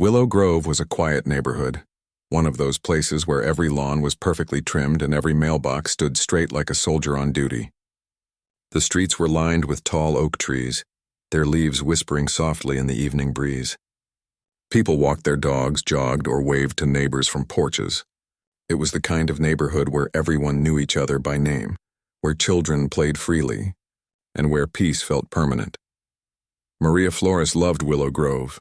Willow Grove was a quiet neighborhood, one of those places where every lawn was perfectly trimmed and every mailbox stood straight like a soldier on duty. The streets were lined with tall oak trees, their leaves whispering softly in the evening breeze. People walked their dogs, jogged, or waved to neighbors from porches. It was the kind of neighborhood where everyone knew each other by name, where children played freely, and where peace felt permanent. Maria Flores loved Willow Grove.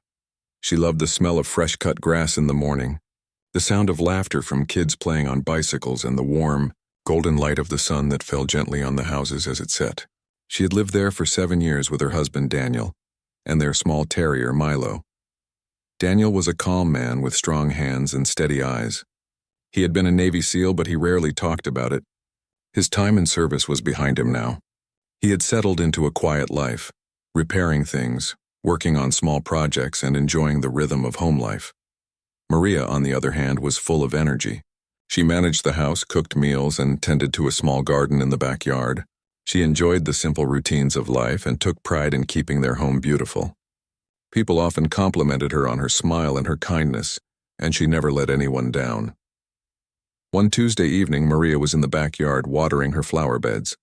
She loved the smell of fresh-cut grass in the morning, the sound of laughter from kids playing on bicycles, and the warm, golden light of the sun that fell gently on the houses as it set. She had lived there for 7 years with her husband Daniel and their small terrier Milo. Daniel was a calm man with strong hands and steady eyes. He had been a Navy SEAL, but he rarely talked about it. His time in service was behind him now. He had settled into a quiet life, repairing things, working on small projects, and enjoying the rhythm of home life. Maria, on the other hand, was full of energy. She managed the house, cooked meals, and tended to a small garden in the backyard. She enjoyed the simple routines of life and took pride in keeping their home beautiful. People often complimented her on her smile and her kindness, and she never let anyone down. One Tuesday evening, Maria was in the backyard watering her flower beds.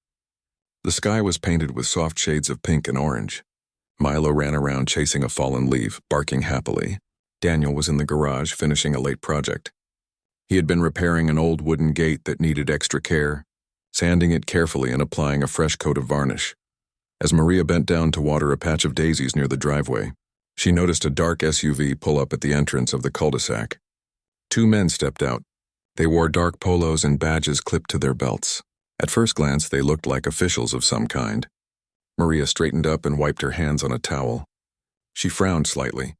The sky was painted with soft shades of pink and orange. Milo ran around chasing a fallen leaf, barking happily. Daniel was in the garage finishing a late project. He had been repairing an old wooden gate that needed extra care, sanding it carefully and applying a fresh coat of varnish. As Maria bent down to water a patch of daisies near the driveway, she noticed a dark SUV pull up at the entrance of the cul-de-sac. 2 men stepped out. They wore dark polos and badges clipped to their belts. At first glance, they looked like officials of some kind. Maria straightened up and wiped her hands on a towel. She frowned slightly.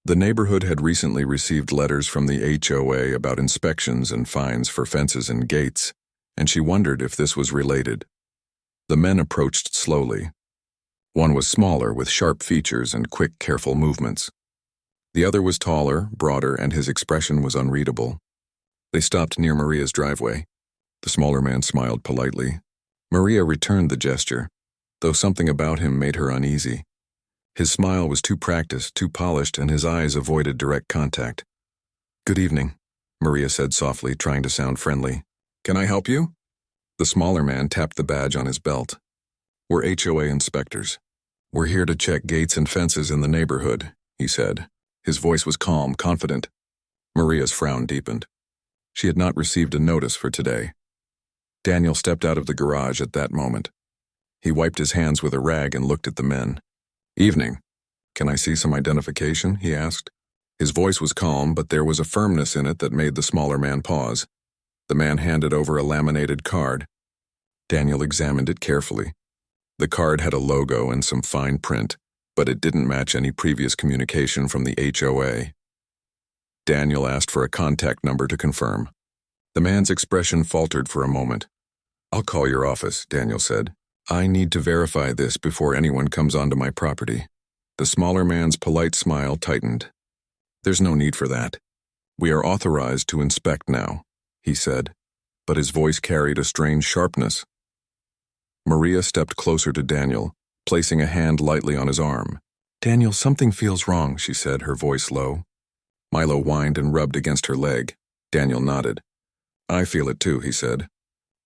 The neighborhood had recently received letters from the HOA about inspections and fines for fences and gates, and she wondered if this was related. The men approached slowly. One was smaller, with sharp features and quick, careful movements. The other was taller, broader, and his expression was unreadable. They stopped near Maria's driveway. The smaller man smiled politely. Maria returned the gesture, though something about him made her uneasy. His smile was too practiced, too polished, and his eyes avoided direct contact. "Good evening," Maria said softly, trying to sound friendly. "Can I help you?" The smaller man tapped the badge on his belt. "We're HOA inspectors. We're here to check gates and fences in the neighborhood," he said. His voice was calm, confident. Maria's frown deepened. She had not received a notice for today. Daniel stepped out of the garage at that moment. He wiped his hands with a rag and looked at the men. "Evening. Can I see some identification?" he asked. His voice was calm, but there was a firmness in it that made the smaller man pause. The man handed over a laminated card. Daniel examined it carefully. The card had a logo and some fine print, but it didn't match any previous communication from the HOA. Daniel asked for a contact number to confirm. The man's expression faltered for a moment. "I'll call your office," Daniel said. "I need to verify this before anyone comes onto my property." The smaller man's polite smile tightened. "There's no need for that. We are authorized to inspect now," he said, but his voice carried a strange sharpness. Maria stepped closer to Daniel, placing a hand lightly on his arm. "Daniel, something feels wrong," she said, her voice low. Milo whined and rubbed against her leg. Daniel nodded. "I feel it too," he said.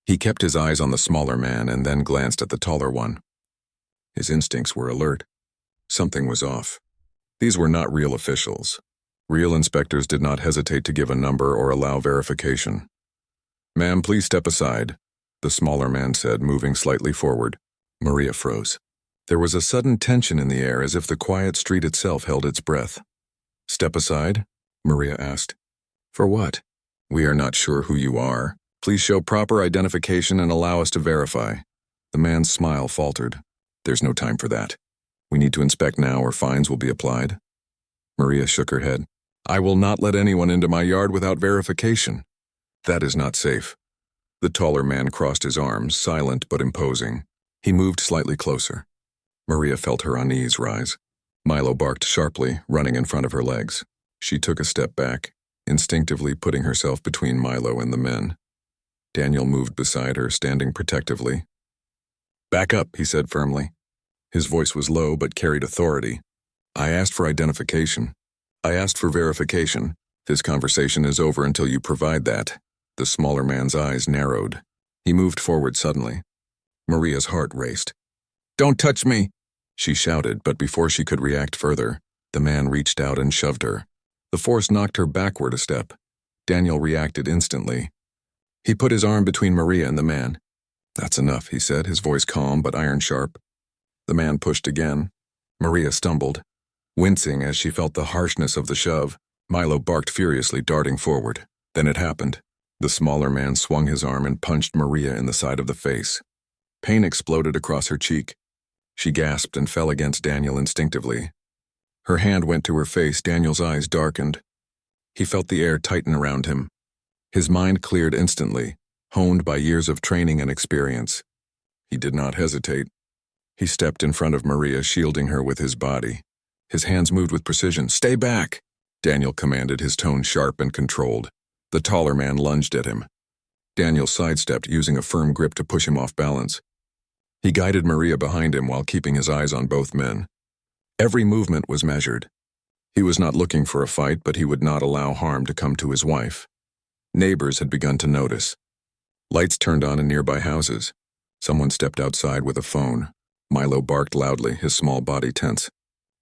He kept his eyes on the smaller man and then glanced at the taller one. His instincts were alert. Something was off. These were not real officials. Real inspectors did not hesitate to give a number or allow verification. "Ma'am, please step aside," the smaller man said, moving slightly forward. Maria froze. There was a sudden tension in the air, as if the quiet street itself held its breath. "Step aside?" Maria asked. "For what?" "We are not sure who you are. Please show proper identification and allow us to verify." The man's smile faltered. "There's no time for that. We need to inspect now or fines will be applied." Maria shook her head. "I will not let anyone into my yard without verification. That is not safe." The taller man crossed his arms, silent but imposing. He moved slightly closer. Maria felt her unease rise. Milo barked sharply, running in front of her legs. She took a step back, instinctively putting herself between Milo and the men. Daniel moved beside her, standing protectively. "Back up," he said firmly. His voice was low but carried authority. "I asked for identification. I asked for verification. This conversation is over until you provide that. The smaller man's eyes narrowed. He moved forward suddenly. Maria's heart raced. "Don't touch me!" she shouted, but before she could react further, the man reached out and shoved her. The force knocked her backward a step. Daniel reacted instantly. He put his arm between Maria and the man. "That's enough," he said, his voice calm but iron-sharp. The man pushed again. Maria stumbled. Wincing as she felt the harshness of the shove, Milo barked furiously, darting forward. Then it happened. The smaller man swung his arm and punched Maria in the side of the face. Pain exploded across her cheek. She gasped and fell against Daniel instinctively. Her hand went to her face. Daniel's eyes darkened. He felt the air tighten around him. His mind cleared instantly, honed by years of training and experience. He did not hesitate. He stepped in front of Maria, shielding her with his body. His hands moved with precision. "Stay back!" Daniel commanded, his tone sharp and controlled. The taller man lunged at him. Daniel sidestepped, using a firm grip to push him off balance. He guided Maria behind him while keeping his eyes on both men. Every movement was measured. He was not looking for a fight, but he would not allow harm to come to his wife. Neighbors had begun to notice. Lights turned on in nearby houses. Someone stepped outside with a phone. Milo barked loudly, his small body tense.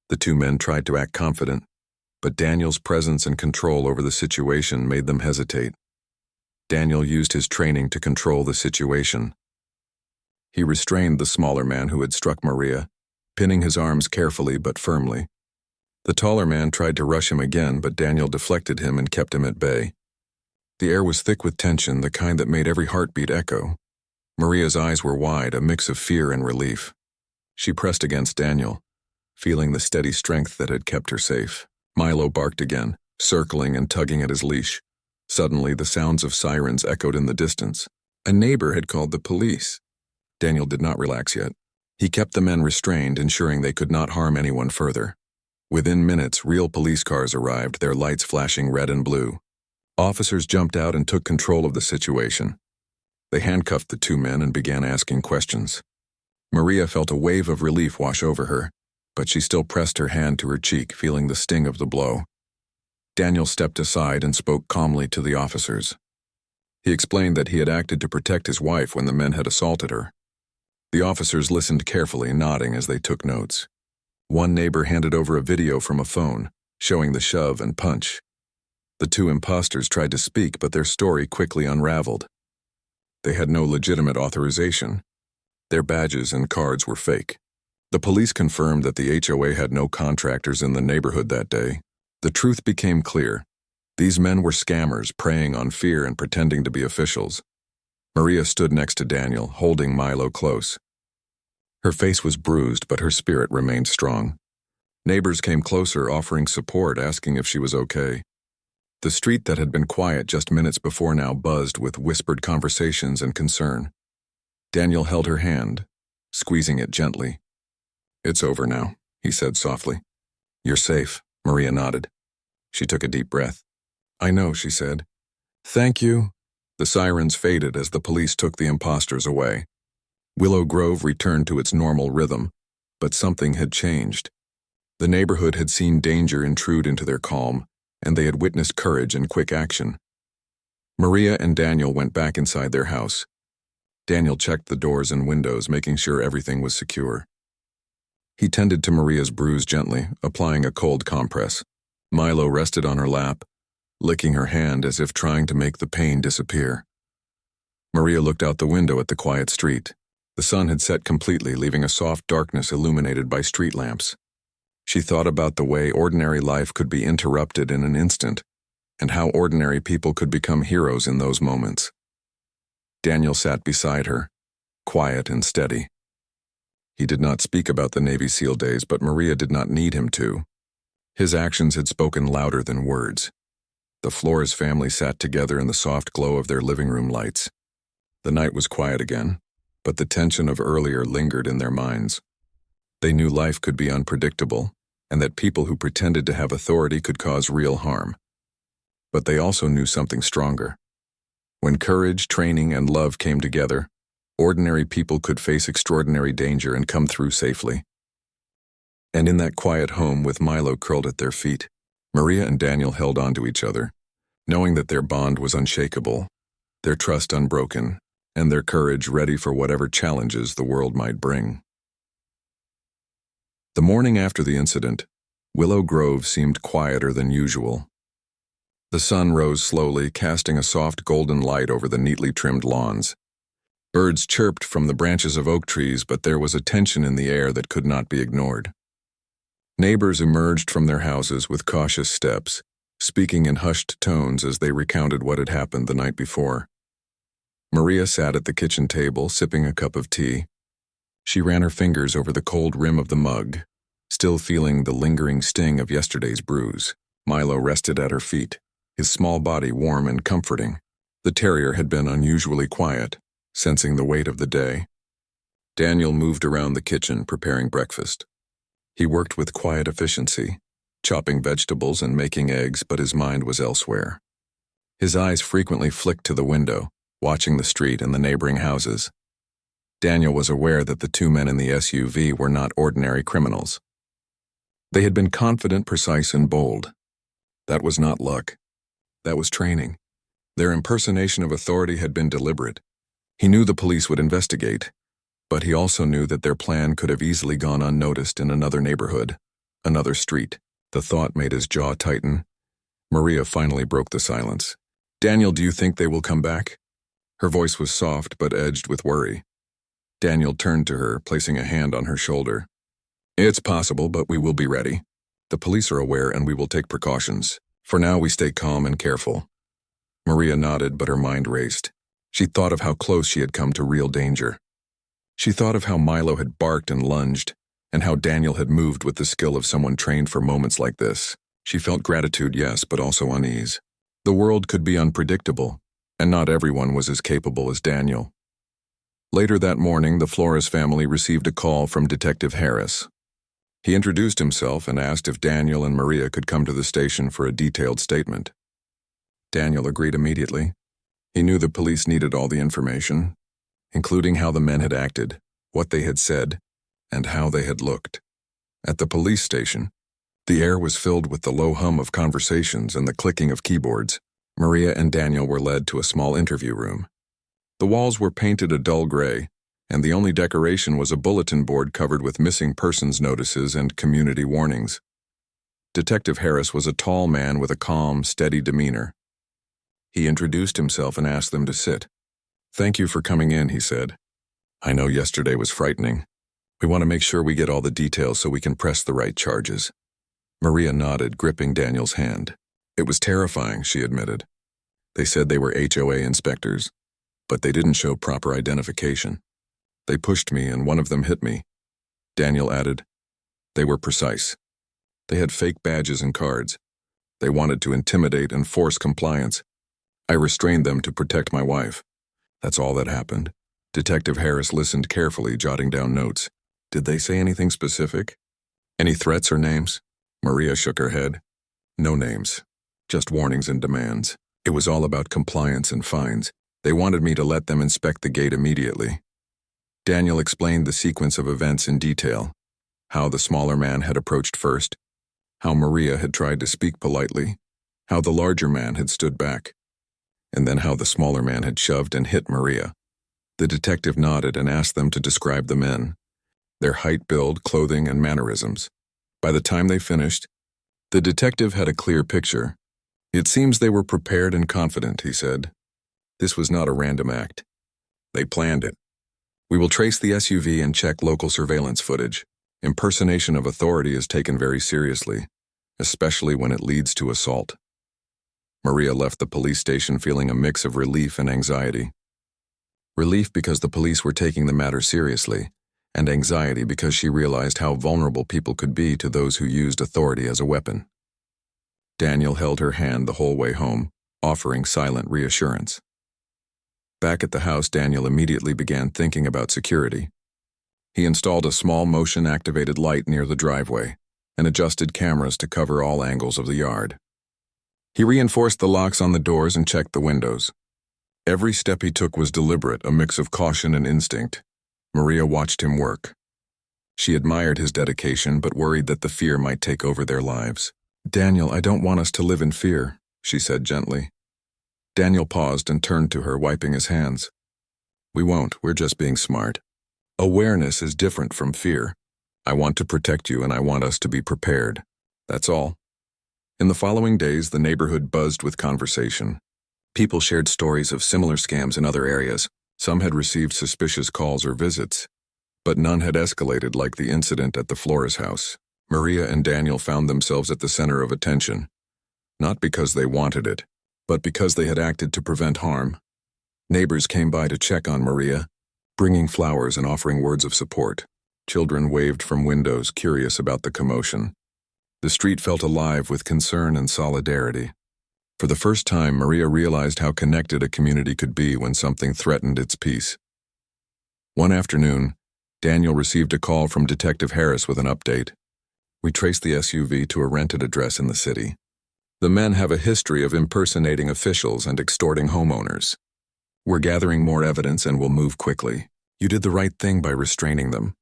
The two men tried to act confident, but Daniel's presence and control over the situation made them hesitate. Daniel used his training to control the situation. He restrained the smaller man who had struck Maria, pinning his arms carefully but firmly. The taller man tried to rush him again, but Daniel deflected him and kept him at bay. The air was thick with tension, the kind that made every heartbeat echo. Maria's eyes were wide, a mix of fear and relief. She pressed against Daniel, feeling the steady strength that had kept her safe. Milo barked again, circling and tugging at his leash. Suddenly, the sounds of sirens echoed in the distance. A neighbor had called the police. Daniel did not relax yet. He kept the men restrained, ensuring they could not harm anyone further. Within minutes, real police cars arrived, their lights flashing red and blue. Officers jumped out and took control of the situation. They handcuffed the two men and began asking questions. Maria felt a wave of relief wash over her, but she still pressed her hand to her cheek, feeling the sting of the blow. Daniel stepped aside and spoke calmly to the officers. He explained that he had acted to protect his wife when the men had assaulted her. The officers listened carefully, nodding as they took notes. One neighbor handed over a video from a phone, showing the shove and punch. The two imposters tried to speak, but their story quickly unraveled. They had no legitimate authorization. Their badges and cards were fake. The police confirmed that the HOA had no contractors in the neighborhood that day. The truth became clear. These men were scammers, preying on fear and pretending to be officials. Maria stood next to Daniel, holding Milo close. Her face was bruised, but her spirit remained strong. Neighbors came closer, offering support, asking if she was okay. The street that had been quiet just minutes before now buzzed with whispered conversations and concern. Daniel held her hand, squeezing it gently. "It's over now," he said softly. "You're safe," Maria nodded. She took a deep breath. "I know," she said. "Thank you." The sirens faded as the police took the imposters away. Willow Grove returned to its normal rhythm, but something had changed. The neighborhood had seen danger intrude into their calm, and they had witnessed courage and quick action. Maria and Daniel went back inside their house. Daniel checked the doors and windows, making sure everything was secure. He tended to Maria's bruise gently, applying a cold compress. Milo rested on her lap, licking her hand as if trying to make the pain disappear. Maria looked out the window at the quiet street. The sun had set completely, leaving a soft darkness illuminated by street lamps. She thought about the way ordinary life could be interrupted in an instant, and how ordinary people could become heroes in those moments. Daniel sat beside her, quiet and steady. He did not speak about the Navy SEAL days, but Maria did not need him to. His actions had spoken louder than words. The Flores family sat together in the soft glow of their living room lights. The night was quiet again, but the tension of earlier lingered in their minds. They knew life could be unpredictable, and that people who pretended to have authority could cause real harm. But they also knew something stronger. When courage, training, and love came together, ordinary people could face extraordinary danger and come through safely. And in that quiet home with Milo curled at their feet, Maria and Daniel held on to each other, knowing that their bond was unshakable, their trust unbroken, and their courage ready for whatever challenges the world might bring. The morning after the incident, Willow Grove seemed quieter than usual. The sun rose slowly, casting a soft golden light over the neatly trimmed lawns. Birds chirped from the branches of oak trees, but there was a tension in the air that could not be ignored. Neighbors emerged from their houses with cautious steps, speaking in hushed tones as they recounted what had happened the night before. Maria sat at the kitchen table, sipping a cup of tea. She ran her fingers over the cold rim of the mug, still feeling the lingering sting of yesterday's bruise. Milo rested at her feet, his small body warm and comforting. The terrier had been unusually quiet, sensing the weight of the day. Daniel moved around the kitchen, preparing breakfast. He worked with quiet efficiency, chopping vegetables and making eggs, but his mind was elsewhere. His eyes frequently flicked to the window, watching the street and the neighboring houses. Daniel was aware that the two men in the SUV were not ordinary criminals. They had been confident, precise, and bold. That was not luck. That was training. Their impersonation of authority had been deliberate. He knew the police would investigate, but he also knew that their plan could have easily gone unnoticed in another neighborhood, another street. The thought made his jaw tighten. Maria finally broke the silence. "Daniel, do you think they will come back?" Her voice was soft but edged with worry. Daniel turned to her, placing a hand on her shoulder. "It's possible, but we will be ready. The police are aware and we will take precautions. For now, we stay calm and careful." Maria nodded, but her mind raced. She thought of how close she had come to real danger. She thought of how Milo had barked and lunged, and how Daniel had moved with the skill of someone trained for moments like this. She felt gratitude, yes, but also unease. The world could be unpredictable, and not everyone was as capable as Daniel. Later that morning, the Flores family received a call from Detective Harris. He introduced himself and asked if Daniel and Maria could come to the station for a detailed statement. Daniel agreed immediately. He knew the police needed all the information, including how the men had acted, what they had said, and how they had looked. At the police station, the air was filled with the low hum of conversations and the clicking of keyboards. Maria and Daniel were led to a small interview room. The walls were painted a dull gray, and the only decoration was a bulletin board covered with missing persons notices and community warnings. Detective Harris was a tall man with a calm, steady demeanor. He introduced himself and asked them to sit. "Thank you for coming in," he said. "I know yesterday was frightening. We want to make sure we get all the details so we can press the right charges." Maria nodded, gripping Daniel's hand. "It was terrifying," she admitted. "They said they were HOA inspectors, but they didn't show proper identification. They pushed me and one of them hit me." Daniel added, "They were precise. They had fake badges and cards. They wanted to intimidate and force compliance. I restrained them to protect my wife. That's all that happened." Detective Harris listened carefully, jotting down notes. "Did they say anything specific? Any threats or names?" Maria shook her head. "No names, just warnings and demands. It was all about compliance and fines. They wanted me to let them inspect the gate immediately." Daniel explained the sequence of events in detail, how the smaller man had approached first, how Maria had tried to speak politely, how the larger man had stood back, and then how the smaller man had shoved and hit Maria. The detective nodded and asked them to describe the men, their height, build, clothing, and mannerisms. By the time they finished, the detective had a clear picture. "It seems they were prepared and confident," he said. "This was not a random act. They planned it. We will trace the SUV and check local surveillance footage. Impersonation of authority is taken very seriously, especially when it leads to assault." Maria left the police station feeling a mix of relief and anxiety. Relief because the police were taking the matter seriously, and anxiety because she realized how vulnerable people could be to those who used authority as a weapon. Daniel held her hand the whole way home, offering silent reassurance. Back at the house, Daniel immediately began thinking about security. He installed a small motion-activated light near the driveway and adjusted cameras to cover all angles of the yard. He reinforced the locks on the doors and checked the windows. Every step he took was deliberate, a mix of caution and instinct. Maria watched him work. She admired his dedication but worried that the fear might take over their lives. "Daniel, I don't want us to live in fear," she said gently. Daniel paused and turned to her, wiping his hands. "We won't, we're just being smart. Awareness is different from fear. I want to protect you and I want us to be prepared. That's all." In the following days, the neighborhood buzzed with conversation. People shared stories of similar scams in other areas. Some had received suspicious calls or visits, but none had escalated like the incident at the Flores house. Maria and Daniel found themselves at the center of attention, not because they wanted it, but because they had acted to prevent harm. Neighbors came by to check on Maria, bringing flowers and offering words of support. Children waved from windows, curious about the commotion. The street felt alive with concern and solidarity. For the first time, Maria realized how connected a community could be when something threatened its peace. One afternoon, Daniel received a call from Detective Harris with an update. "We traced the SUV to a rented address in the city. The men have a history of impersonating officials and extorting homeowners. We're gathering more evidence and will move quickly. You did the right thing by restraining them."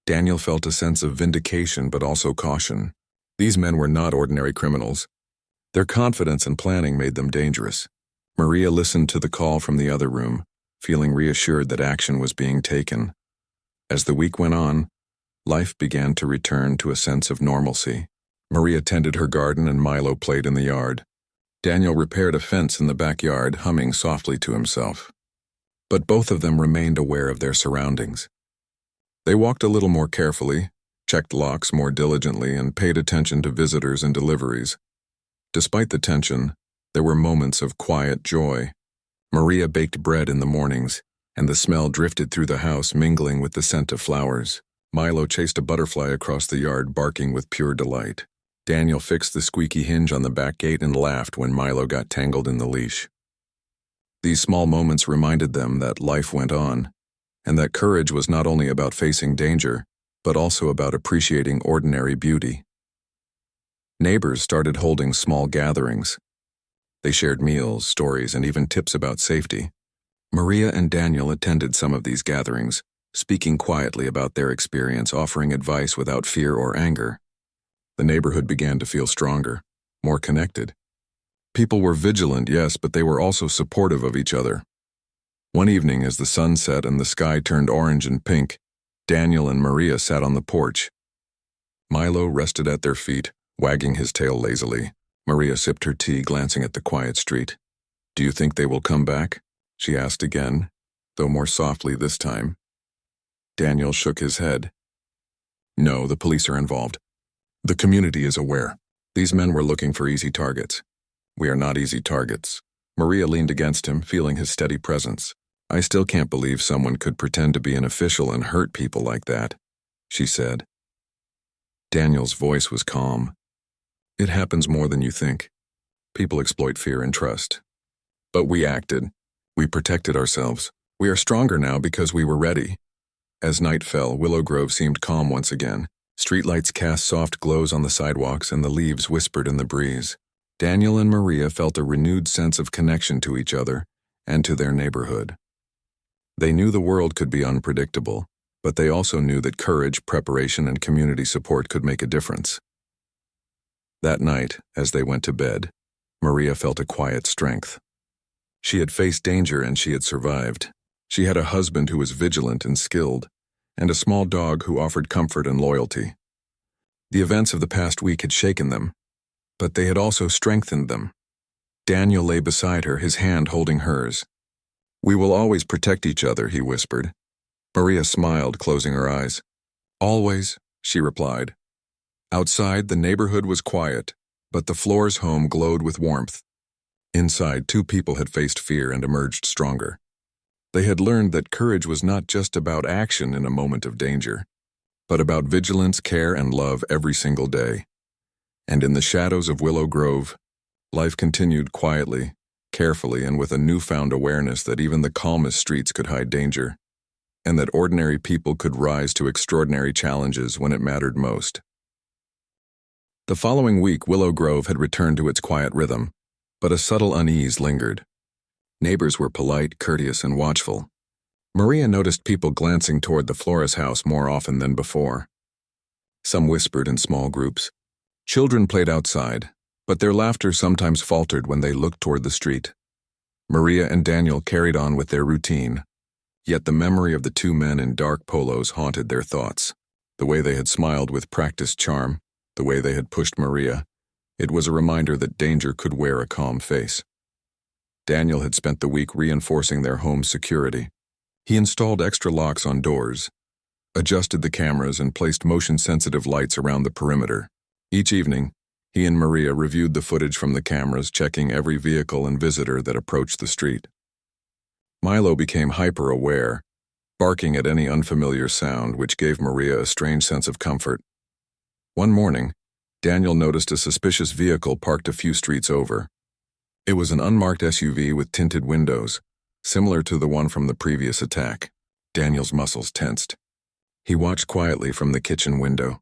Daniel felt a sense of vindication but also caution. These men were not ordinary criminals. Their confidence and planning made them dangerous. Maria listened to the call from the other room, feeling reassured that action was being taken. As the week went on, life began to return to a sense of normalcy. Maria tended her garden and Milo played in the yard. Daniel repaired a fence in the backyard, humming softly to himself. But both of them remained aware of their surroundings. They walked a little more carefully, checked locks more diligently, and paid attention to visitors and deliveries. Despite the tension, there were moments of quiet joy. Maria baked bread in the mornings, and the smell drifted through the house, mingling with the scent of flowers. Milo chased a butterfly across the yard, barking with pure delight. Daniel fixed the squeaky hinge on the back gate and laughed when Milo got tangled in the leash. These small moments reminded them that life went on, and that courage was not only about facing danger, but also about appreciating ordinary beauty. Neighbors started holding small gatherings. They shared meals, stories, and even tips about safety. Maria and Daniel attended some of these gatherings, speaking quietly about their experience, offering advice without fear or anger. The neighborhood began to feel stronger, more connected. People were vigilant, yes, but they were also supportive of each other. One evening, as the sun set and the sky turned orange and pink, Daniel and Maria sat on the porch. Milo rested at their feet, wagging his tail lazily. Maria sipped her tea, glancing at the quiet street. "Do you think they will come back?" she asked again, though more softly this time. Daniel shook his head. "No, the police are involved. The community is aware. These men were looking for easy targets. We are not easy targets." Maria leaned against him, feeling his steady presence. "I still can't believe someone could pretend to be an official and hurt people like that," she said. Daniel's voice was calm. "It happens more than you think. People exploit fear and trust. But we acted. We protected ourselves. We are stronger now because we were ready." As night fell, Willow Grove seemed calm once again. Streetlights cast soft glows on the sidewalks and the leaves whispered in the breeze. Daniel and Maria felt a renewed sense of connection to each other and to their neighborhood. They knew the world could be unpredictable, but they also knew that courage, preparation, and community support could make a difference. That night, as they went to bed, Maria felt a quiet strength. She had faced danger and she had survived. She had a husband who was vigilant and skilled, and a small dog who offered comfort and loyalty. The events of the past week had shaken them, but they had also strengthened them. Daniel lay beside her, his hand holding hers. "We will always protect each other," he whispered. Maria smiled, closing her eyes. "Always," she replied. Outside, the neighborhood was quiet, but the Flores home glowed with warmth. Inside, two people had faced fear and emerged stronger. They had learned that courage was not just about action in a moment of danger, but about vigilance, care, and love every single day. And in the shadows of Willow Grove, life continued quietly, carefully, and with a newfound awareness that even the calmest streets could hide danger, and that ordinary people could rise to extraordinary challenges when it mattered most. The following week, Willow Grove had returned to its quiet rhythm, but a subtle unease lingered. Neighbors were polite, courteous, and watchful. Maria noticed people glancing toward the Flores house more often than before. Some whispered in small groups, Children played outside, but their laughter sometimes faltered when they looked toward the street. Maria and Daniel carried on with their routine, yet the memory of the two men in dark polos haunted their thoughts. The way they had smiled with practiced charm, the way they had pushed Maria, it was a reminder that danger could wear a calm face. Daniel had spent the week reinforcing their home's security. He installed extra locks on doors, adjusted the cameras, and placed motion-sensitive lights around the perimeter. Each evening, he and Maria reviewed the footage from the cameras, checking every vehicle and visitor that approached the street. Milo became hyper-aware, barking at any unfamiliar sound, which gave Maria a strange sense of comfort. One morning, Daniel noticed a suspicious vehicle parked a few streets over. It was an unmarked SUV with tinted windows, similar to the one from the previous attack. Daniel's muscles tensed. He watched quietly from the kitchen window.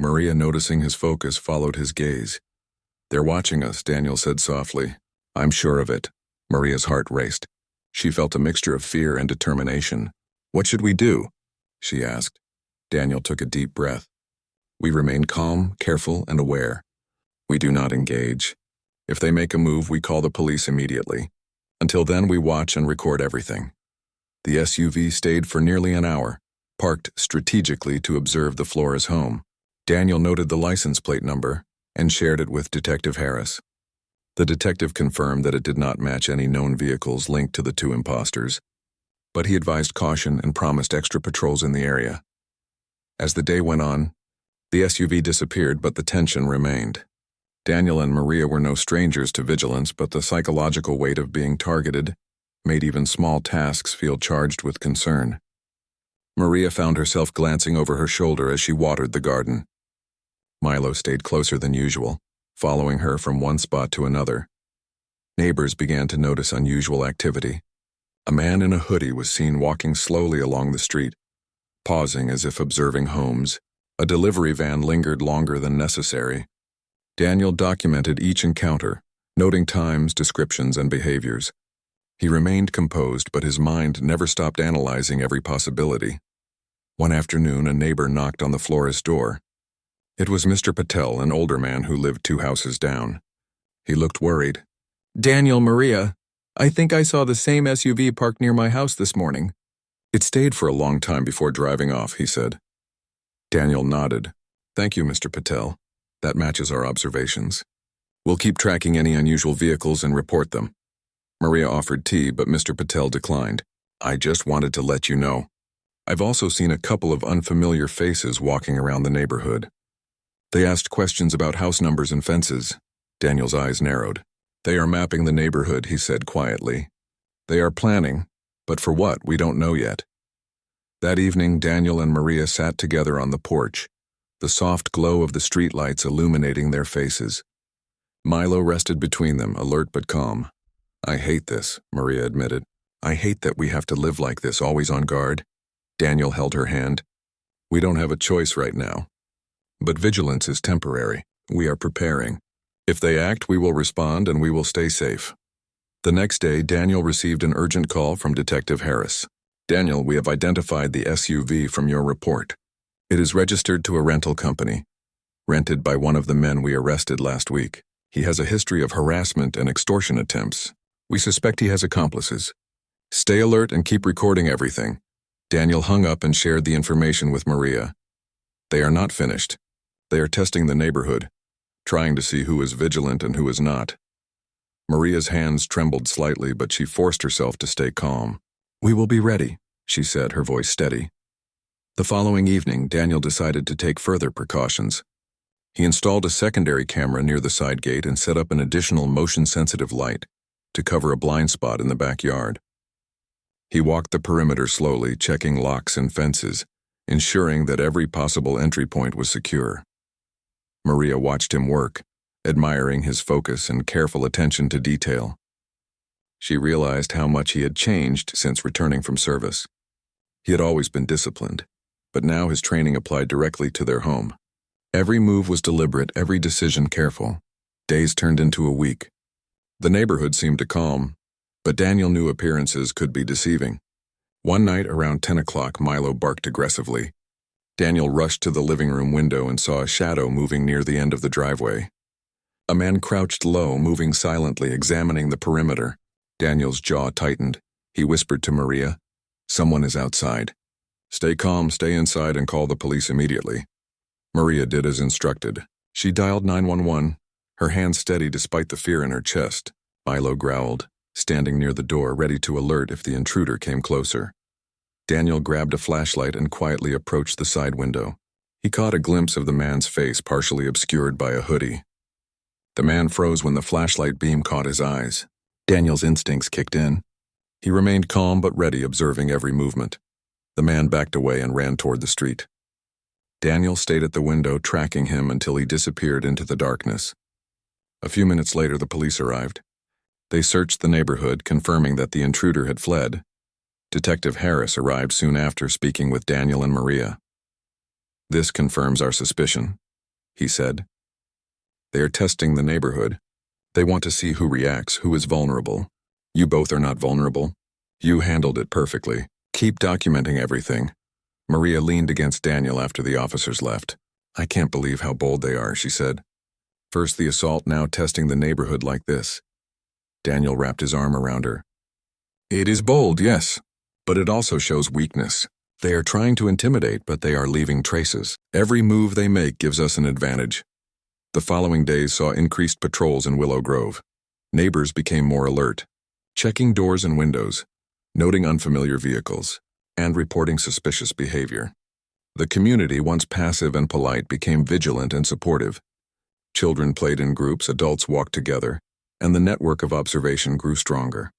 Maria, noticing his focus, followed his gaze. "They're watching us," Daniel said softly. "I'm sure of it." Maria's heart raced. She felt a mixture of fear and determination. "What should we do?" she asked. Daniel took a deep breath. "We remain calm, careful, and aware. We do not engage. If they make a move, we call the police immediately. Until then, we watch and record everything." The SUV stayed for nearly an hour, parked strategically to observe the Flores home. Daniel noted the license plate number and shared it with Detective Harris. The detective confirmed that it did not match any known vehicles linked to the two imposters, but he advised caution and promised extra patrols in the area. As the day went on, the SUV disappeared, but the tension remained. Daniel and Maria were no strangers to vigilance, but the psychological weight of being targeted made even small tasks feel charged with concern. Maria found herself glancing over her shoulder as she watered the garden. Milo stayed closer than usual, following her from one spot to another. Neighbors began to notice unusual activity. A man in a hoodie was seen walking slowly along the street, pausing as if observing homes. A delivery van lingered longer than necessary. Daniel documented each encounter, noting times, descriptions, and behaviors. He remained composed, but his mind never stopped analyzing every possibility. One afternoon, a neighbor knocked on the Flores door. It was Mr. Patel, an older man who lived 2 houses down. He looked worried. "Daniel, Maria, I think I saw the same SUV parked near my house this morning." "It stayed for a long time before driving off," he said. Daniel nodded. "Thank you, Mr. Patel. That matches our observations. We'll keep tracking any unusual vehicles and report them." Maria offered tea, but Mr. Patel declined. "I just wanted to let you know. I've also seen a couple of unfamiliar faces walking around the neighborhood. They asked questions about house numbers and fences." Daniel's eyes narrowed. "They are mapping the neighborhood," he said quietly. "They are planning, but for what, we don't know yet." That evening, Daniel and Maria sat together on the porch, the soft glow of the streetlights illuminating their faces. Milo rested between them, alert but calm. "I hate this," Maria admitted. "I hate that we have to live like this, always on guard." Daniel held her hand. "We don't have a choice right now. But vigilance is temporary. We are preparing. If they act, we will respond and we will stay safe." The next day, Daniel received an urgent call from Detective Harris. "Daniel, we have identified the SUV from your report. It is registered to a rental company, rented by one of the men we arrested last week. He has a history of harassment and extortion attempts. We suspect he has accomplices. Stay alert and keep recording everything." Daniel hung up and shared the information with Maria. "They are not finished. They are testing the neighborhood, trying to see who is vigilant and who is not." Maria's hands trembled slightly, but she forced herself to stay calm. "We will be ready," she said, her voice steady. The following evening, Daniel decided to take further precautions. He installed a secondary camera near the side gate and set up an additional motion-sensitive light to cover a blind spot in the backyard. He walked the perimeter slowly, checking locks and fences, ensuring that every possible entry point was secure. Maria watched him work, admiring his focus and careful attention to detail. She realized how much he had changed since returning from service. He had always been disciplined, but now his training applied directly to their home. Every move was deliberate, every decision careful. Days turned into a week. The neighborhood seemed to calm, but Daniel knew appearances could be deceiving. One night around 10 o'clock, Milo barked aggressively. Daniel rushed to the living room window and saw a shadow moving near the end of the driveway. A man crouched low, moving silently, examining the perimeter. Daniel's jaw tightened. He whispered to Maria, "Someone is outside. Stay calm, stay inside, and call the police immediately." Maria did as instructed. She dialed 911, her hands steady despite the fear in her chest. Milo growled, standing near the door, ready to alert if the intruder came closer. Daniel grabbed a flashlight and quietly approached the side window. He caught a glimpse of the man's face, partially obscured by a hoodie. The man froze when the flashlight beam caught his eyes. Daniel's instincts kicked in. He remained calm but ready, observing every movement. The man backed away and ran toward the street. Daniel stayed at the window, tracking him until he disappeared into the darkness. A few minutes later, the police arrived. They searched the neighborhood, confirming that the intruder had fled. Detective Harris arrived soon after, speaking with Daniel and Maria. "This confirms our suspicion," he said. "They are testing the neighborhood. They want to see who reacts, who is vulnerable. You both are not vulnerable. You handled it perfectly. Keep documenting everything." Maria leaned against Daniel after the officers left. "I can't believe how bold they are," she said. "First the assault, now testing the neighborhood like this." Daniel wrapped his arm around her. "It is bold, yes, but it also shows weakness. They are trying to intimidate, but they are leaving traces. Every move they make gives us an advantage." The following days saw increased patrols in Willow Grove. Neighbors became more alert, checking doors and windows, noting unfamiliar vehicles, and reporting suspicious behavior. The community, once passive and polite, became vigilant and supportive. Children played in groups, adults walked together, and the network of observation grew stronger.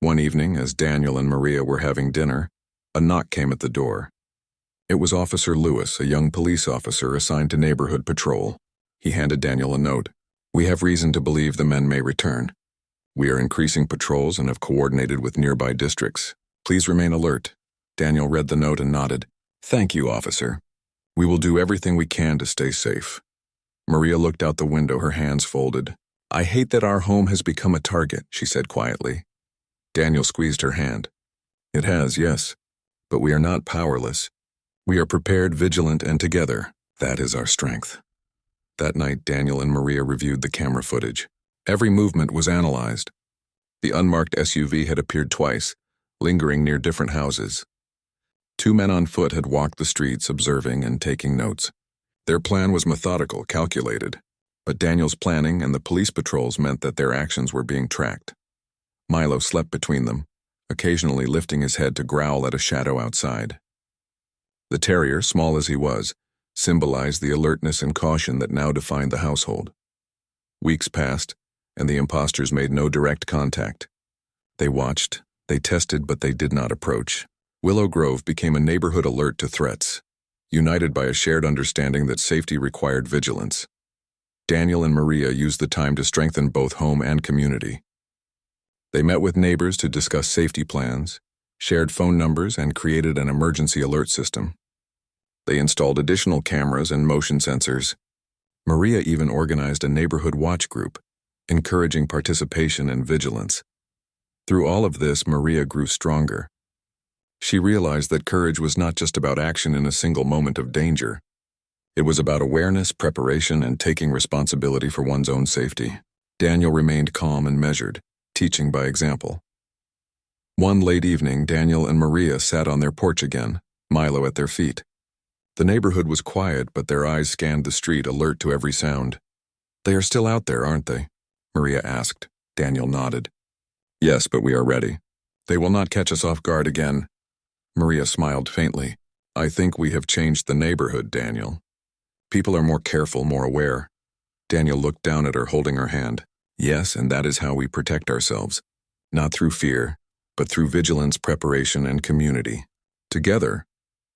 One evening, as Daniel and Maria were having dinner, a knock came at the door. It was Officer Lewis, a young police officer assigned to neighborhood patrol. He handed Daniel a note. "We have reason to believe the men may return. We are increasing patrols and have coordinated with nearby districts. Please remain alert." Daniel read the note and nodded. "Thank you, officer. We will do everything we can to stay safe." Maria looked out the window, her hands folded. "I hate that our home has become a target," she said quietly. Daniel squeezed her hand. "It has, yes, but we are not powerless. We are prepared, vigilant, and together. That is our strength." That night, Daniel and Maria reviewed the camera footage. Every movement was analyzed. The unmarked SUV had appeared twice, lingering near different houses. 2 men on foot had walked the streets, observing and taking notes. Their plan was methodical, calculated, but Daniel's planning and the police patrols meant that their actions were being tracked. Milo slept between them, occasionally lifting his head to growl at a shadow outside. The terrier, small as he was, symbolized the alertness and caution that now defined the household. Weeks passed, and the imposters made no direct contact. They watched, they tested, but they did not approach. Willow Grove became a neighborhood alert to threats, united by a shared understanding that safety required vigilance. Daniel and Maria used the time to strengthen both home and community. They met with neighbors to discuss safety plans, shared phone numbers, and created an emergency alert system. They installed additional cameras and motion sensors. Maria even organized a neighborhood watch group, encouraging participation and vigilance. Through all of this, Maria grew stronger. She realized that courage was not just about action in a single moment of danger. It was about awareness, preparation, and taking responsibility for one's own safety. Daniel remained calm and measured, teaching by example. One late evening, Daniel and Maria sat on their porch again, Milo at their feet. The neighborhood was quiet, but their eyes scanned the street, alert to every sound. "They are still out there, aren't they?" Maria asked. Daniel nodded. "Yes, but we are ready. They will not catch us off guard again." Maria smiled faintly. "I think we have changed the neighborhood, Daniel. People are more careful, more aware." Daniel looked down at her, holding her hand. "Yes, and that is how we protect ourselves. Not through fear, but through vigilance, preparation, and community. Together,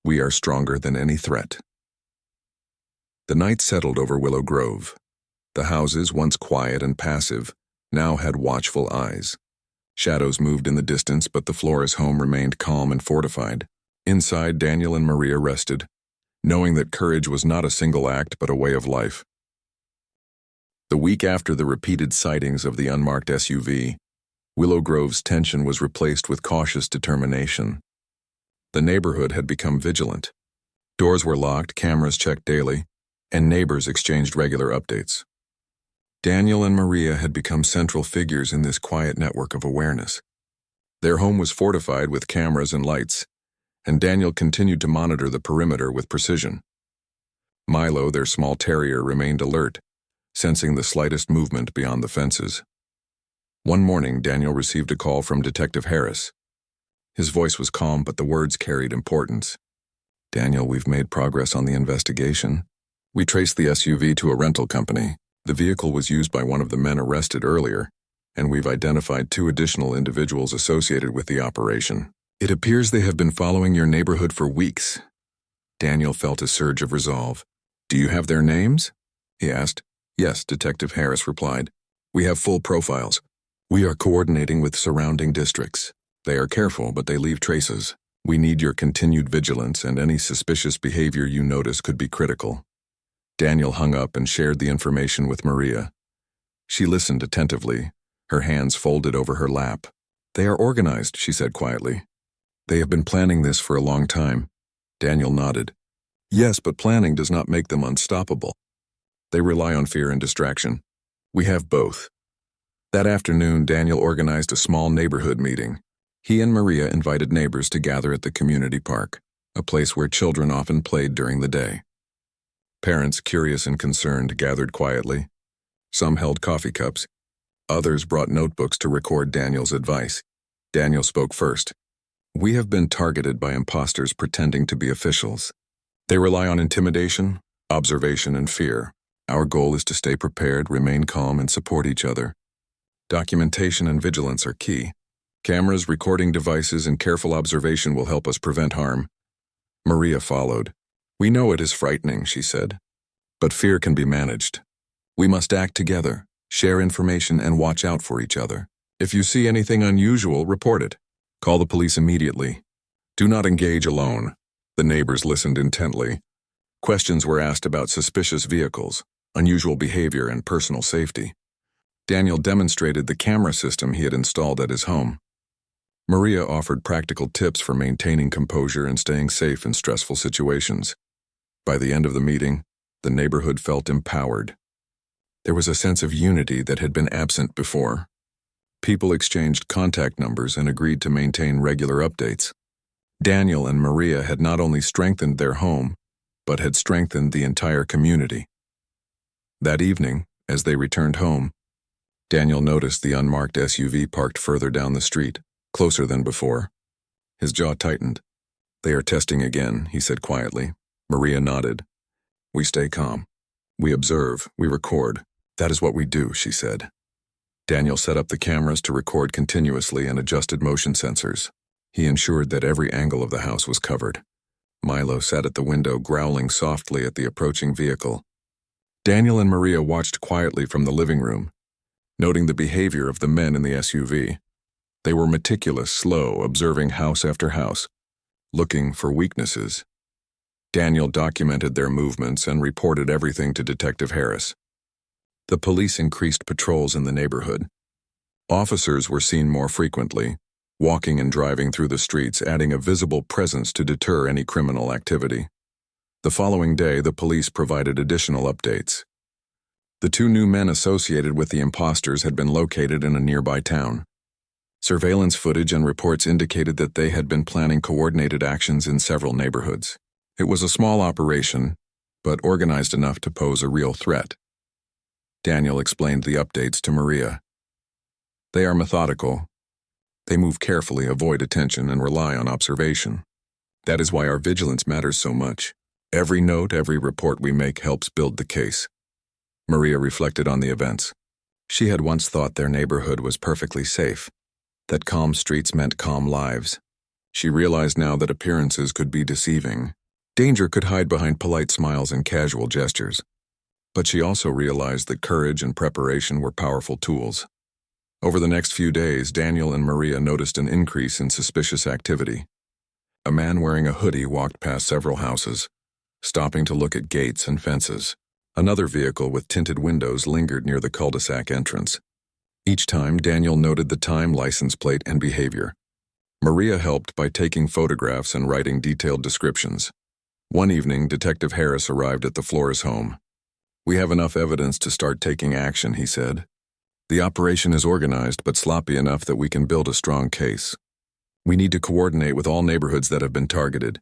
we are stronger than any threat." The night settled over Willow Grove. The houses, once quiet and passive, now had watchful eyes. Shadows moved in the distance, but the Flores home remained calm and fortified. Inside, Daniel and Maria rested, knowing that courage was not a single act but a way of life. The week after the repeated sightings of the unmarked SUV, Willow Grove's tension was replaced with cautious determination. The neighborhood had become vigilant. Doors were locked, cameras checked daily, and neighbors exchanged regular updates. Daniel and Maria had become central figures in this quiet network of awareness. Their home was fortified with cameras and lights, and Daniel continued to monitor the perimeter with precision. Milo, their small terrier, remained alert, sensing the slightest movement beyond the fences. One morning, Daniel received a call from Detective Harris. His voice was calm, but the words carried importance. "Daniel, we've made progress on the investigation. We traced the SUV to a rental company. The vehicle was used by one of the men arrested earlier, and we've identified 2 additional individuals associated with the operation. It appears they have been following your neighborhood for weeks." Daniel felt a surge of resolve. "Do you have their names?" he asked. "Yes," Detective Harris replied. "We have full profiles. We are coordinating with surrounding districts. They are careful, but they leave traces. We need your continued vigilance, and any suspicious behavior you notice could be critical." Daniel hung up and shared the information with Maria. She listened attentively, her hands folded over her lap. "They are organized," she said quietly. "They have been planning this for a long time." Daniel nodded. "Yes, but planning does not make them unstoppable. They rely on fear and distraction. We have both." That afternoon, Daniel organized a small neighborhood meeting. He and Maria invited neighbors to gather at the community park, a place where children often played during the day. Parents, curious and concerned, gathered quietly. Some held coffee cups. Others brought notebooks to record Daniel's advice. Daniel spoke first. "We have been targeted by imposters pretending to be officials. They rely on intimidation, observation, and fear. Our goal is to stay prepared, remain calm, and support each other. Documentation and vigilance are key. Cameras, recording devices, and careful observation will help us prevent harm." Maria followed. "We know it is frightening," she said, "but fear can be managed. We must act together, share information, and watch out for each other. If you see anything unusual, report it. Call the police immediately. Do not engage alone." The neighbors listened intently. Questions were asked about suspicious vehicles, unusual behavior, and personal safety. Daniel demonstrated the camera system he had installed at his home. Maria offered practical tips for maintaining composure and staying safe in stressful situations. By the end of the meeting, the neighborhood felt empowered. There was a sense of unity that had been absent before. People exchanged contact numbers and agreed to maintain regular updates. Daniel and Maria had not only strengthened their home, but had strengthened the entire community. That evening, as they returned home, Daniel noticed the unmarked SUV parked further down the street, closer than before. His jaw tightened. "They are testing again," he said quietly. Maria nodded. "We stay calm. We observe, we record. That is what we do," she said. Daniel set up the cameras to record continuously and adjusted motion sensors. He ensured that every angle of the house was covered. Milo sat at the window, growling softly at the approaching vehicle. Daniel and Maria watched quietly from the living room, noting the behavior of the men in the SUV. They were meticulous, slow, observing house after house, looking for weaknesses. Daniel documented their movements and reported everything to Detective Harris. The police increased patrols in the neighborhood. Officers were seen more frequently, walking and driving through the streets, adding a visible presence to deter any criminal activity. The following day, the police provided additional updates. The 2 new men associated with the imposters had been located in a nearby town. Surveillance footage and reports indicated that they had been planning coordinated actions in several neighborhoods. It was a small operation, but organized enough to pose a real threat. Daniel explained the updates to Maria. "They are methodical. They move carefully, avoid attention, and rely on observation. That is why our vigilance matters so much. Every note, every report we make helps build the case." Maria reflected on the events. She had once thought their neighborhood was perfectly safe, that calm streets meant calm lives. She realized now that appearances could be deceiving. Danger could hide behind polite smiles and casual gestures. But she also realized that courage and preparation were powerful tools. Over the next few days, Daniel and Maria noticed an increase in suspicious activity. A man wearing a hoodie walked past several houses, stopping to look at gates and fences. Another vehicle with tinted windows lingered near the cul-de-sac entrance. Each time, Daniel noted the time, license plate, and behavior. Maria helped by taking photographs and writing detailed descriptions. One evening, Detective Harris arrived at the Flores home. "We have enough evidence to start taking action," he said. "The operation is organized but sloppy enough that we can build a strong case. We need to coordinate with all neighborhoods that have been targeted."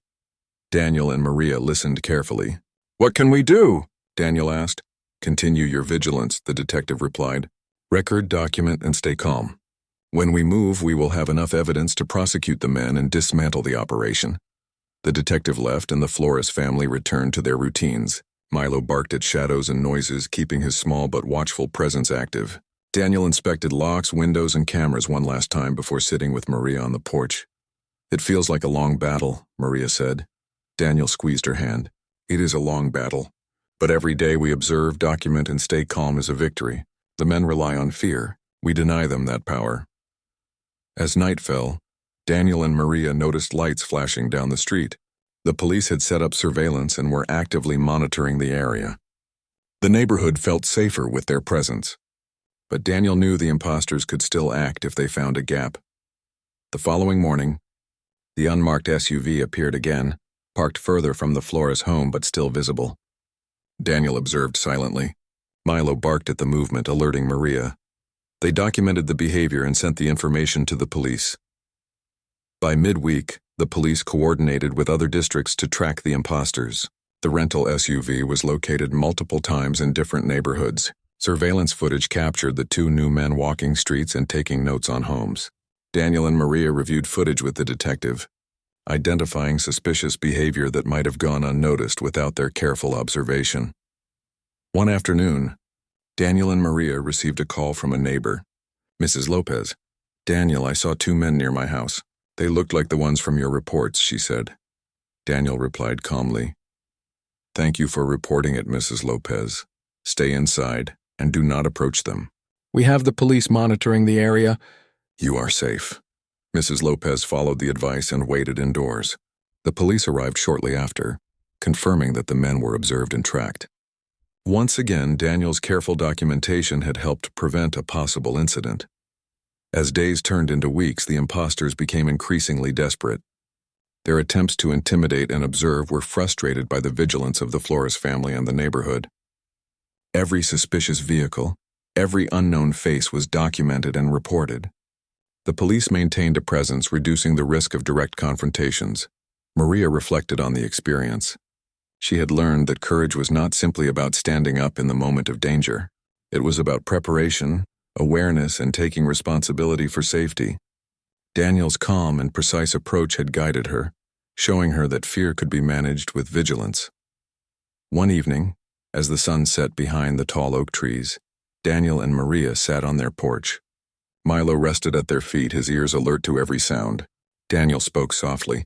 Daniel and Maria listened carefully. "What can we do?" Daniel asked. "Continue your vigilance," the detective replied. "Record, document, and stay calm. When we move, we will have enough evidence to prosecute the men and dismantle the operation." The detective left and the Flores family returned to their routines. Milo barked at shadows and noises, keeping his small but watchful presence active. Daniel inspected locks, windows, and cameras one last time before sitting with Maria on the porch. "It feels like a long battle," Maria said. Daniel squeezed her hand. "It is a long battle. But every day we observe, document, and stay calm is a victory. The men rely on fear. We deny them that power." As night fell, Daniel and Maria noticed lights flashing down the street. The police had set up surveillance and were actively monitoring the area. The neighborhood felt safer with their presence. But Daniel knew the imposters could still act if they found a gap. The following morning, the unmarked SUV appeared again, parked further from the Flores home but still visible. Daniel observed silently. Milo barked at the movement, alerting Maria. They documented the behavior and sent the information to the police. By midweek, the police coordinated with other districts to track the imposters. The rental SUV was located multiple times in different neighborhoods. Surveillance footage captured the two new men walking streets and taking notes on homes. Daniel and Maria reviewed footage with the detective, identifying suspicious behavior that might have gone unnoticed without their careful observation. One afternoon, Daniel and Maria received a call from a neighbor. "Mrs. Lopez, Daniel, I saw two men near my house. They looked like the ones from your reports," she said. Daniel replied calmly, "Thank you for reporting it, Mrs. Lopez. Stay inside and do not approach them. We have the police monitoring the area. You are safe." Mrs. Lopez followed the advice and waited indoors. The police arrived shortly after, confirming that the men were observed and tracked. Once again, Daniel's careful documentation had helped prevent a possible incident. As days turned into weeks, the imposters became increasingly desperate. Their attempts to intimidate and observe were frustrated by the vigilance of the Flores family and the neighborhood. Every suspicious vehicle, every unknown face was documented and reported. The police maintained a presence, reducing the risk of direct confrontations. Maria reflected on the experience. She had learned that courage was not simply about standing up in the moment of danger. It was about preparation, awareness, and taking responsibility for safety. Daniel's calm and precise approach had guided her, showing her that fear could be managed with vigilance. One evening, as the sun set behind the tall oak trees, Daniel and Maria sat on their porch. Milo rested at their feet, his ears alert to every sound. Daniel spoke softly.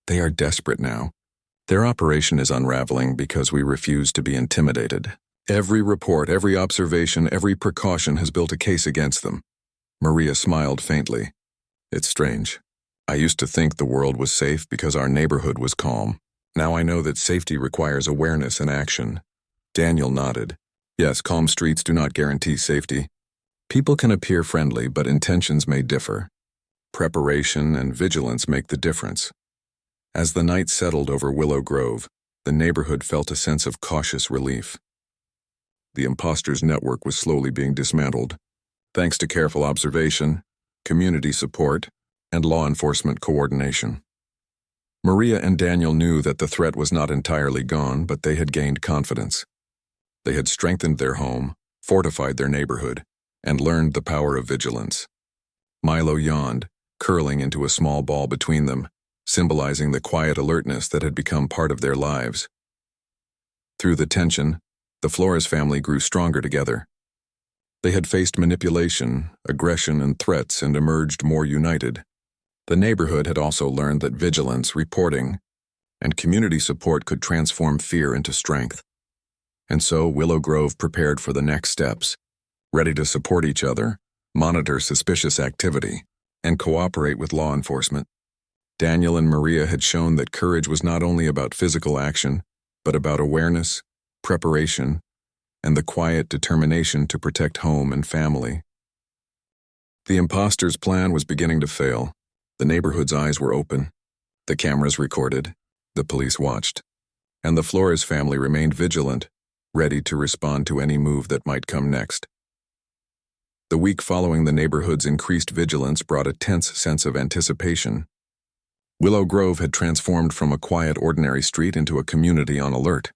"They are desperate now. Their operation is unraveling because we refuse to be intimidated. Every report, every observation, every precaution has built a case against them." Maria smiled faintly. "It's strange. I used to think the world was safe because our neighborhood was calm. Now I know that safety requires awareness and action." Daniel nodded. "Yes, calm streets do not guarantee safety. People can appear friendly, but intentions may differ. Preparation and vigilance make the difference." As the night settled over Willow Grove, the neighborhood felt a sense of cautious relief. The imposters' network was slowly being dismantled, thanks to careful observation, community support, and law enforcement coordination. Maria and Daniel knew that the threat was not entirely gone, but they had gained confidence. They had strengthened their home, fortified their neighborhood, and learned the power of vigilance. Milo yawned, curling into a small ball between them, symbolizing the quiet alertness that had become part of their lives. Through the tension, the Flores family grew stronger together. They had faced manipulation, aggression, and threats and emerged more united. The neighborhood had also learned that vigilance, reporting, and community support could transform fear into strength. And so Willow Grove prepared for the next steps, ready to support each other, monitor suspicious activity, and cooperate with law enforcement. Daniel and Maria had shown that courage was not only about physical action, but about awareness, preparation, and the quiet determination to protect home and family. The imposters' plan was beginning to fail. The neighborhood's eyes were open. The cameras recorded. The police watched. and the Flores family remained vigilant, ready to respond to any move that might come next. The week following the neighborhood's increased vigilance brought a tense sense of anticipation. Willow Grove had transformed from a quiet, ordinary street into a community on alert.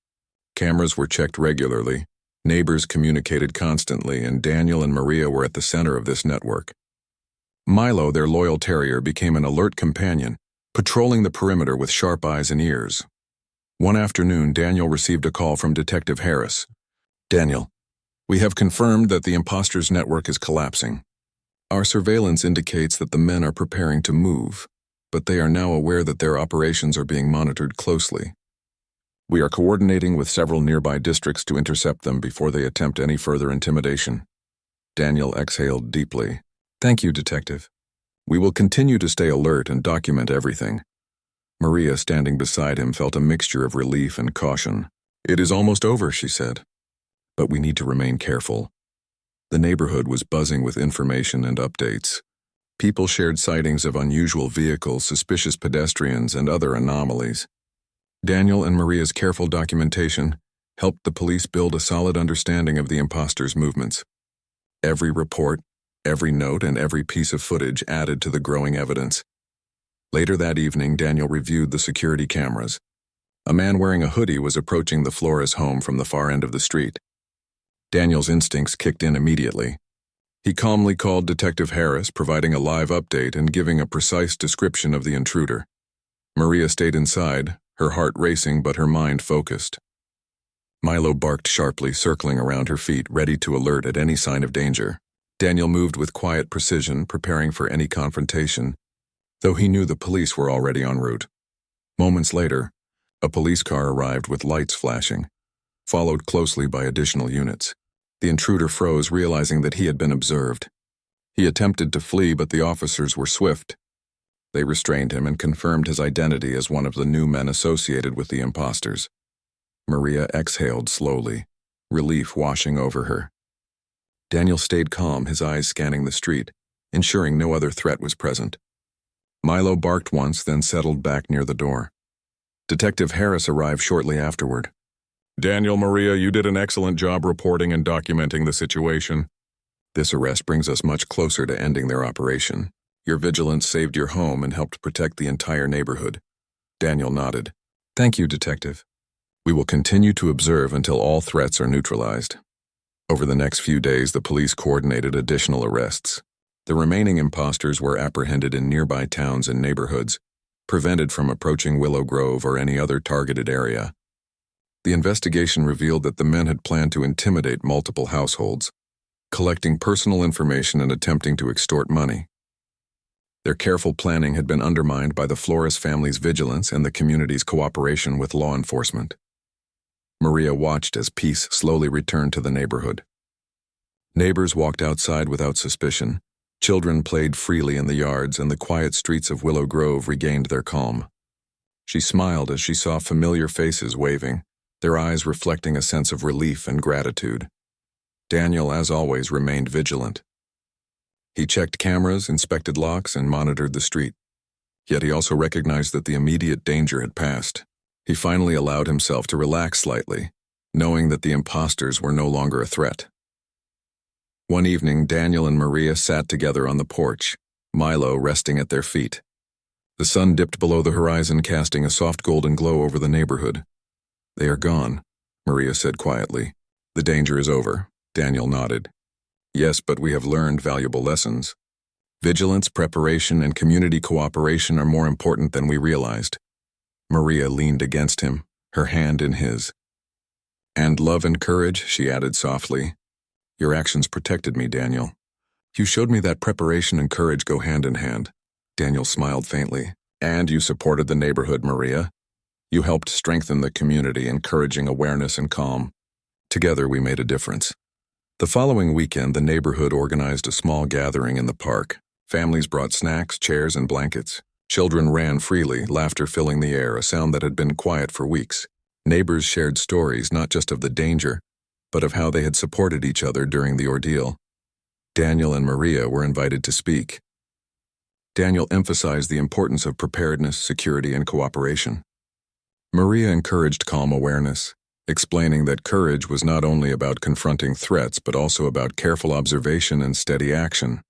Cameras were checked regularly, neighbors communicated constantly, and Daniel and Maria were at the center of this network. Milo, their loyal terrier, became an alert companion, patrolling the perimeter with sharp eyes and ears. One afternoon, Daniel received a call from Detective Harris. "Daniel, we have confirmed that the imposters' network is collapsing. Our surveillance indicates that the men are preparing to move, but they are now aware that their operations are being monitored closely. We are coordinating with several nearby districts to intercept them before they attempt any further intimidation." Daniel exhaled deeply. "Thank you, Detective. We will continue to stay alert and document everything." Maria, standing beside him, felt a mixture of relief and caution. "It is almost over," she said. "But we need to remain careful." The neighborhood was buzzing with information and updates. People shared sightings of unusual vehicles, suspicious pedestrians, and other anomalies. Daniel and Maria's careful documentation helped the police build a solid understanding of the imposters' movements. Every report, every note, and every piece of footage added to the growing evidence. Later that evening, Daniel reviewed the security cameras. A man wearing a hoodie was approaching the Flores home from the far end of the street. Daniel's instincts kicked in immediately. He calmly called Detective Harris, providing a live update and giving a precise description of the intruder. Maria stayed inside, her heart racing but her mind focused. Milo barked sharply, circling around her feet, ready to alert at any sign of danger. Daniel moved with quiet precision, preparing for any confrontation, though he knew the police were already en route. Moments later, a police car arrived with lights flashing, followed closely by additional units. The intruder froze, realizing that he had been observed. He attempted to flee, but the officers were swift. They restrained him and confirmed his identity as one of the new men associated with the imposters. Maria exhaled slowly, relief washing over her. Daniel stayed calm, his eyes scanning the street, ensuring no other threat was present. Milo barked once, then settled back near the door. Detective Harris arrived shortly afterward. "Daniel, Maria, you did an excellent job reporting and documenting the situation. This arrest brings us much closer to ending their operation. Your vigilance saved your home and helped protect the entire neighborhood." Daniel nodded. "Thank you, Detective. We will continue to observe until all threats are neutralized." Over the next few days, the police coordinated additional arrests. The remaining imposters were apprehended in nearby towns and neighborhoods, prevented from approaching Willow Grove or any other targeted area. The investigation revealed that the men had planned to intimidate multiple households, collecting personal information and attempting to extort money. Their careful planning had been undermined by the Flores family's vigilance and the community's cooperation with law enforcement. Maria watched as peace slowly returned to the neighborhood. Neighbors walked outside without suspicion. Children played freely in the yards, and the quiet streets of Willow Grove regained their calm. She smiled as she saw familiar faces waving, their eyes reflecting a sense of relief and gratitude. Daniel, as always, remained vigilant. He checked cameras, inspected locks, and monitored the street. Yet he also recognized that the immediate danger had passed. He finally allowed himself to relax slightly, knowing that the imposters were no longer a threat. One evening, Daniel and Maria sat together on the porch, Milo resting at their feet. The sun dipped below the horizon, casting a soft golden glow over the neighborhood. "They are gone," Maria said quietly. "The danger is over," Daniel nodded. "Yes, but we have learned valuable lessons. Vigilance, preparation, and community cooperation are more important than we realized." Maria leaned against him, her hand in his. "And love and courage," she added softly. "Your actions protected me, Daniel. You showed me that preparation and courage go hand in hand." Daniel smiled faintly. "And you supported the neighborhood, Maria. You helped strengthen the community, encouraging awareness and calm. Together we made a difference." The following weekend, the neighborhood organized a small gathering in the park. Families brought snacks, chairs, and blankets. Children ran freely, laughter filling the air, a sound that had been quiet for weeks. Neighbors shared stories not just of the danger, but of how they had supported each other during the ordeal. Daniel and Maria were invited to speak. Daniel emphasized the importance of preparedness, security, and cooperation. Maria encouraged calm awareness, explaining that courage was not only about confronting threats but also about careful observation and steady action.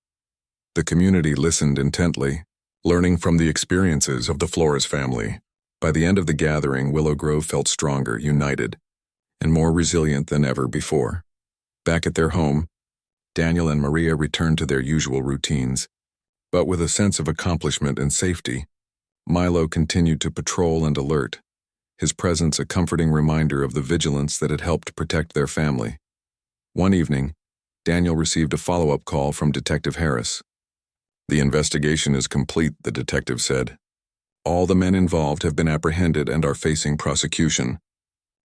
The community listened intently, learning from the experiences of the Flores family. By the end of the gathering, Willow Grove felt stronger, united, and more resilient than ever before. Back at their home, Daniel and Maria returned to their usual routines, but with a sense of accomplishment and safety. Milo continued to patrol and alert, his presence a comforting reminder of the vigilance that had helped protect their family. One evening, Daniel received a follow-up call from Detective Harris. "The investigation is complete," the detective said. "All the men involved have been apprehended and are facing prosecution.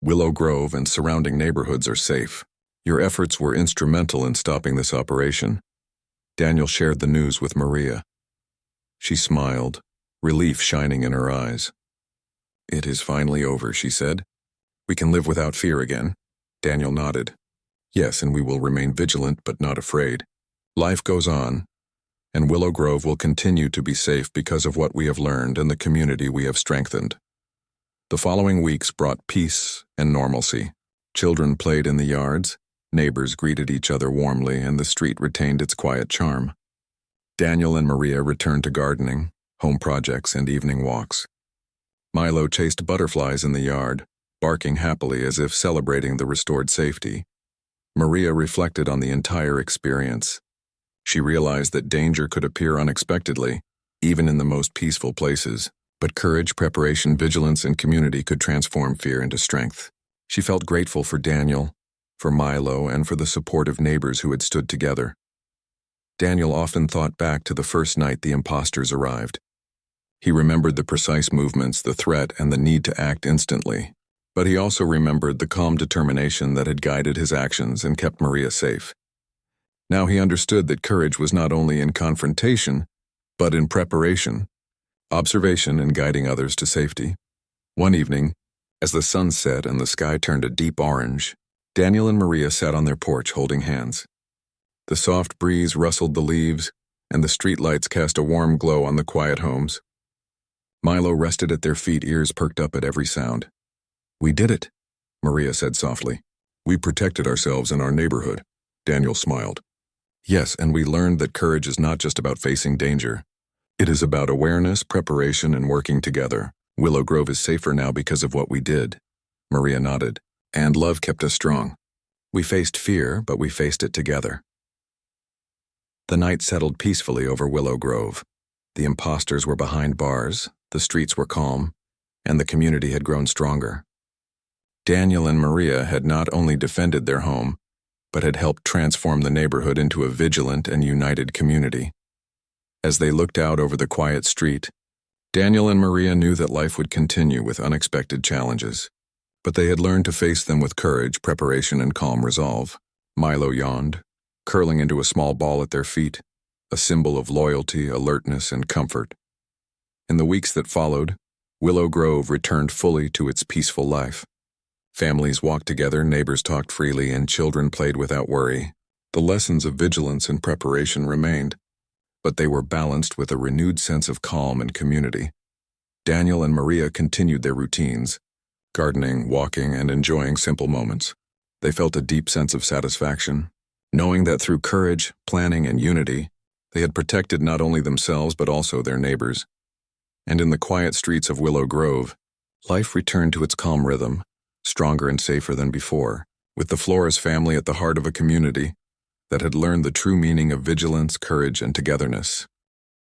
Willow Grove and surrounding neighborhoods are safe. Your efforts were instrumental in stopping this operation." Daniel shared the news with Maria. She smiled, relief shining in her eyes. "It is finally over," she said. "We can live without fear again." Daniel nodded. "Yes, and we will remain vigilant but not afraid. Life goes on, and Willow Grove will continue to be safe because of what we have learned and the community we have strengthened." The following weeks brought peace and normalcy. Children played in the yards, neighbors greeted each other warmly, and the street retained its quiet charm. Daniel and Maria returned to gardening, home projects, and evening walks. Milo chased butterflies in the yard, barking happily as if celebrating the restored safety. Maria reflected on the entire experience. She realized that danger could appear unexpectedly, even in the most peaceful places, but courage, preparation, vigilance, and community could transform fear into strength. She felt grateful for Daniel, for Milo, and for the supportive neighbors who had stood together. Daniel often thought back to the first night the imposters arrived. He remembered the precise movements, the threat, and the need to act instantly. But he also remembered the calm determination that had guided his actions and kept Maria safe. Now he understood that courage was not only in confrontation, but in preparation, observation, and guiding others to safety. One evening, as the sun set and the sky turned a deep orange, Daniel and Maria sat on their porch holding hands. The soft breeze rustled the leaves, and the streetlights cast a warm glow on the quiet homes. Milo rested at their feet, ears perked up at every sound. "We did it," Maria said softly. "We protected ourselves and our neighborhood." Daniel smiled. "Yes, and we learned that courage is not just about facing danger. It is about awareness, preparation, and working together. Willow Grove is safer now because of what we did." Maria nodded. "And love kept us strong. We faced fear, but we faced it together." The night settled peacefully over Willow Grove. The imposters were behind bars, the streets were calm, and the community had grown stronger. Daniel and Maria had not only defended their home, but had helped transform the neighborhood into a vigilant and united community. As they looked out over the quiet street, Daniel and Maria knew that life would continue with unexpected challenges, but they had learned to face them with courage, preparation, and calm resolve. Milo yawned, curling into a small ball at their feet, a symbol of loyalty, alertness, and comfort. In the weeks that followed, Willow Grove returned fully to its peaceful life. Families walked together, neighbors talked freely, and children played without worry. The lessons of vigilance and preparation remained, but they were balanced with a renewed sense of calm and community. Daniel and Maria continued their routines, gardening, walking, and enjoying simple moments. They felt a deep sense of satisfaction, knowing that through courage, planning, and unity, they had protected not only themselves but also their neighbors. And in the quiet streets of Willow Grove, life returned to its calm rhythm, stronger and safer than before, with the Flores family at the heart of a community that had learned the true meaning of vigilance, courage, and togetherness.